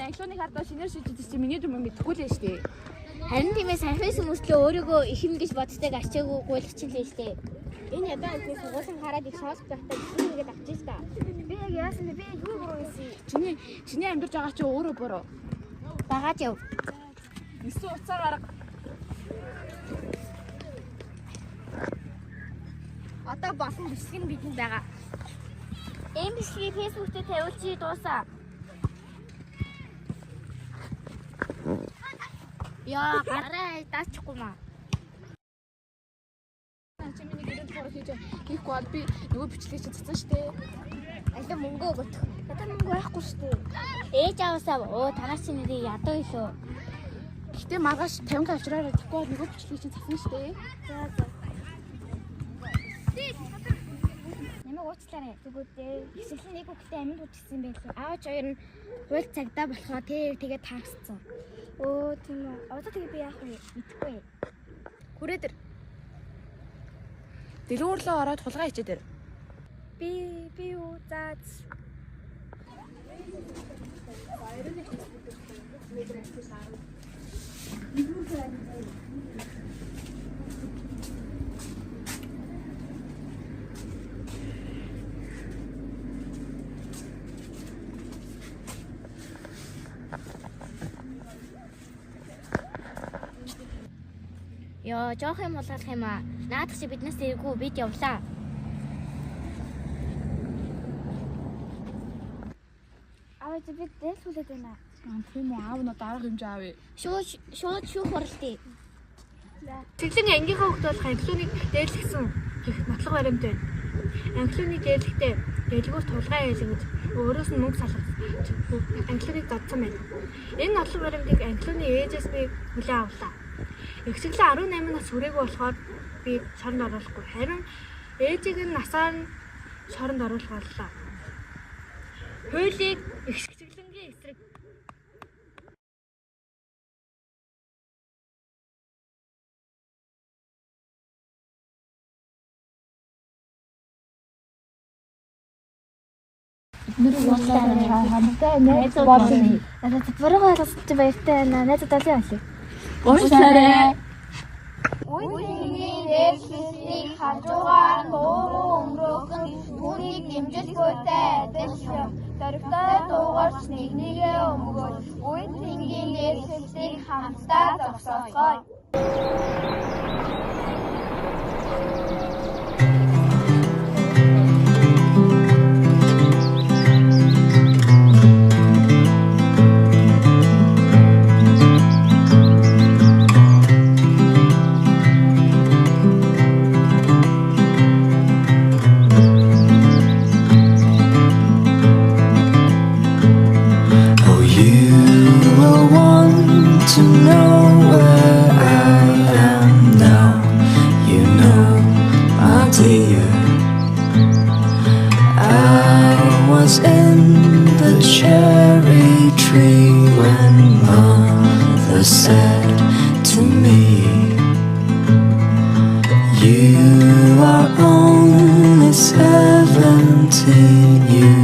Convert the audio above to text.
англиуны хардаа шинээр шийдэж чи миний юм мэдэхгүй л шүү дээ. Харин тиймээ санхис хүмүүслөө өөрийгөө их юм гэж боддог ачаагүй гуйлгчлээ шүү дээ. Энэ ядаа үгүй сургуулийн хараад их шоолж байхдаа гэсэн нэгэд авчих та. Би яг яасан бэ? Би юу буруу хийсэн? Чиний амьдарч байгаа чи өөрөө буруу. Багаж яв. Эсвэл уцаа гарга. Одоо болсон бичлэг нь бидэнд байгаа. Энэ бичлэгийг Facebook дээр тавиулчих дуусаа. Яа, гараа даачихгүй маа. Чи миний гэрэл хор хийж хийхгүй бол би нөгөө бичлэгийг чи цацсан шүү дээ. Аль мөнгө өгөх. Надад мөнгө байхгүй шүү дээ. Ээж аваасаа танаас чи нэрийг ядуу илүү. Гэтэ маргааш 50 авчраар тэгэхгүй бол нөгөө бичлэгийг чи цацсан шүү дээ. За за. Намайг уучлаарай. Тэгвэл хэсэглэн нэг хүүхдээ аминд үтгсэн байлээ. Аавч хоёр нь хууль цагдаа болохоор тэгээд таавсцсан. Өө тийм үү. Одоо тэгээд би яах вэ? Мэдхгүй. Хүрээдэр. Дэлгүүрлөө ороод хулгай хичээ дээр. Би юу заа. Яа, жоох юм болоох юм аа. Наадах чи биднээс эвгүй бид явлаа. Аваад бид дээлхүүлээд байна. Тийм үү, аав нь дараах хэмжээ авъя. Шууд шүүх оролтыг. Цэглэн ангийнхаа хөлт болох англиуныг дээрлэгсэн нотлого баримт байна. Англиуны дээрлэгтээ дэлгүүр тулгай ялгаж өөрөөс нь мөнгө салгаж англиуныг додсон байна. Энэ нотлого баримтыг англиуны ээжээс би хүлээн авлаа. Эхлэлээ 18 нас хүрээгүй болохоор би шоронд оруулахгүй. Харин ээжийг нь насаар нь шоронд оруулах боллоо. Хуулийг эхлэлэнгийн эсрэг хамтаа найз болно. Надад бүрэг ойлголцож баяртай байна. Найзуудаа яах вэ? Уучлаарай. Үүний нэрсийг хажуугаар нууруу өнгөрөх нь түүнийг дэмжэлгүйтэй адил юм. Дөрөвтэй дуугарч нэгнийгээ өмгөөл. Үүний нэрсийг хамтдаа зогсоогоо. To know where I am now, you know, my dear. I was in the cherry tree when Mother said to me, you are only 17, you